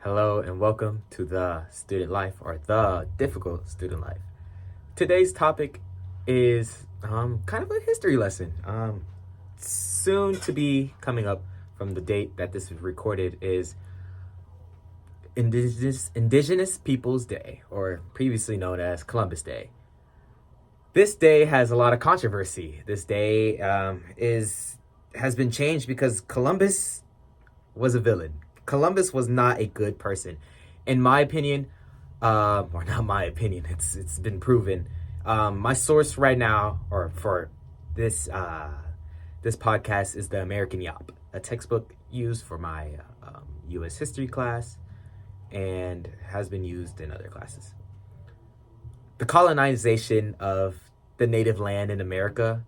Hello and welcome to the student life or the difficult student life. Today's topic is kind of a history lesson. Soon to be coming up from the date that this is recorded is Indigenous Peoples Day, or previously known as Columbus Day. This day has a lot of controversy. This day has been changed because Columbus was a villain. Columbus was not a good person, in my opinion. Or not my opinion. It's been proven. My source right now, or for this podcast, is the American Yop, a textbook used for my U.S. history class, and has been used in other classes. The colonization of the native land in America,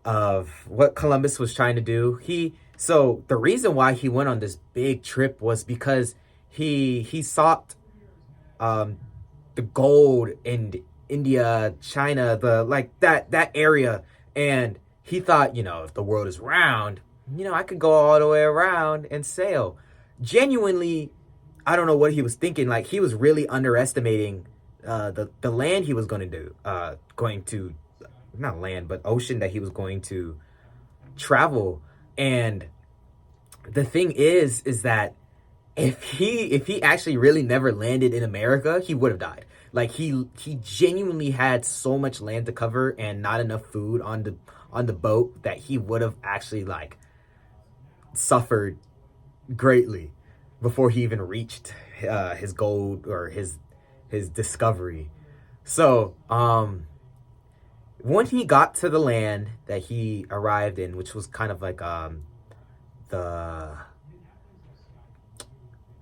of what Columbus was trying to do. So the reason why he went on this big trip was because he sought the gold in India, China, that area, and he thought, if the world is round, I could go all the way around and sail. Genuinely, I don't know what he was thinking. Like, he was really underestimating the land he was going to not land, but ocean that he was going to travel. And the thing is that if he actually really never landed in America, he would have died. Like, he genuinely had so much land to cover and not enough food on the boat that he would have actually suffered greatly before he even reached his goal or his discovery. So when he got to the land that he arrived in, which was kind of like the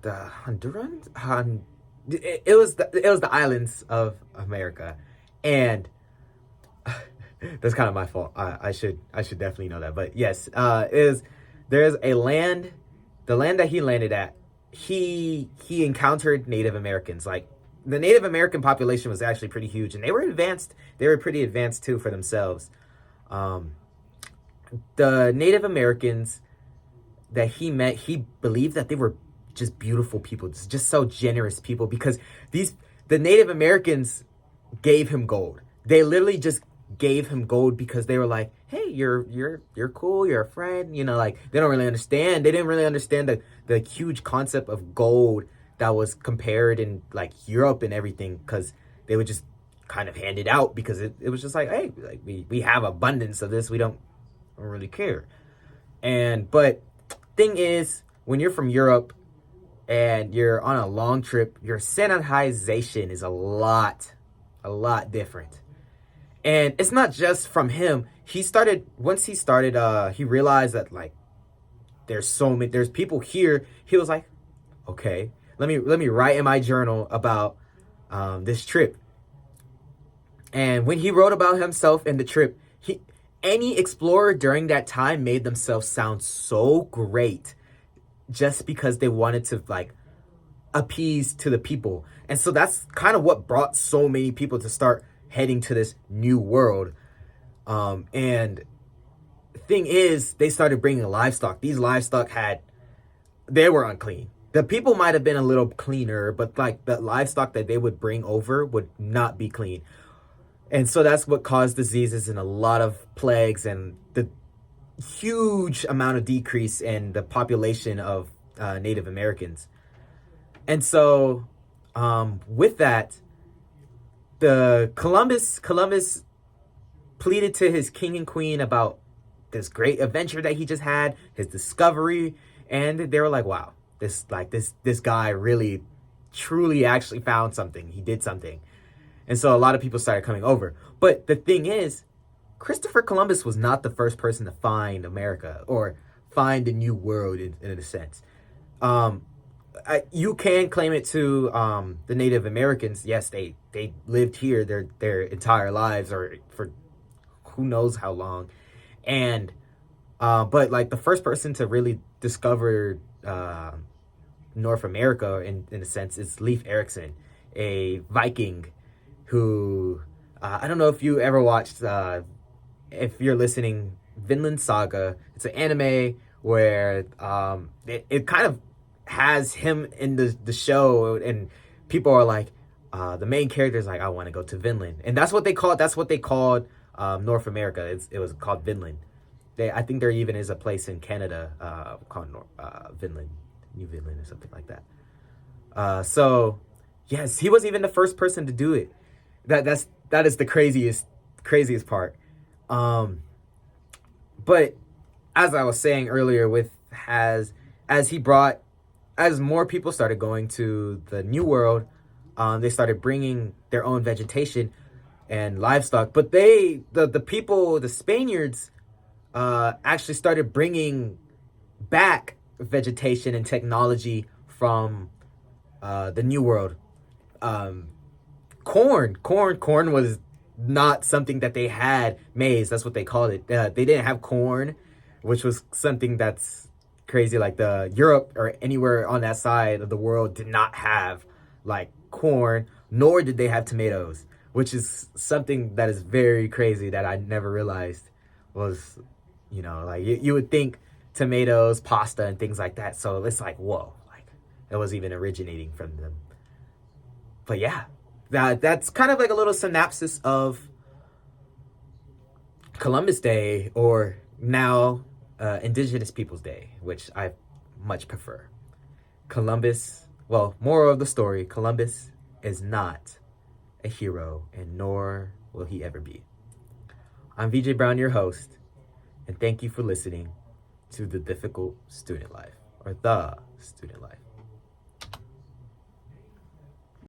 Honduran, it was the islands of America, and that's kind of my fault. I should definitely know that, but yes, there's a land, the land that he landed at. He encountered Native Americans. Like, the Native American population was actually pretty huge, and they were advanced. They were pretty advanced too for themselves. The Native Americans that he met, he believed that they were just beautiful people, just so generous people, because the Native Americans gave him gold. They literally just gave him gold because they were like, hey, you're cool, you're a friend, like, they don't really understand. They didn't really understand the huge concept of gold that was compared in like Europe and everything, because they would just kind of hand it out because it was just like, hey, like, we have abundance of this, we don't really care. But thing is, when you're from Europe and you're on a long trip, your sanitization is a lot different. And it's not just from him. Once he started, he realized that, like, there's people here. He was like, okay, let me write in my journal about this trip. And when he wrote about himself and the trip, any explorer during that time made themselves sound so great just because they wanted to, like, appease to the people. And so that's kind of what brought so many people to start heading to this new world. And the thing is, they started bringing livestock. These livestock they were unclean. The people might have been a little cleaner, but like, the livestock that they would bring over would not be clean. And so that's what caused diseases and a lot of plagues and the huge amount of decrease in the population of Native Americans. And so with that, the Columbus pleaded to his king and queen about this great adventure that he just had, his discovery, and they were like, wow, this guy really truly actually found something. He did something. And so a lot of people started coming over. But the thing is, Christopher Columbus was not the first person to find America or find a new world in a sense. You can claim it to the Native Americans. Yes, they lived here their entire lives, or for who knows how long. And but like, the first person to really discover North America in a sense is Leif Erikson, a Viking who I don't know if you ever watched, if you're listening, Vinland Saga. It's an anime where it kind of has him in the show, and people are like, the main character is like, I want to go to Vinland, and that's what they called North America. It was called Vinland. I think there even is a place in Canada called Vinland, New Vinland, or something like that. So yes, he was even the first person to do it. That is the craziest part. But as I was saying earlier, as more people started going to the New World, they started bringing their own vegetation and livestock. But the Spaniards, actually started bringing back vegetation and technology from the New World. Um, corn was not something that they had. Maize, that's what they called it. They didn't have corn, which was something that's crazy. Like the Europe or anywhere on that side of the world did not have like corn, nor did they have tomatoes, which is something that is very crazy that I never realized was, like you would think tomatoes, pasta, and things like that. So it's like, whoa, like it was even originating from them. But yeah, that's kind of like a little synopsis of Columbus Day, or now Indigenous Peoples Day, which I much prefer. Moral of the story, Columbus is not a hero, and nor will he ever be. I'm VJ Brown, your host, and thank you for listening to The Difficult Student Life, or The Student Life.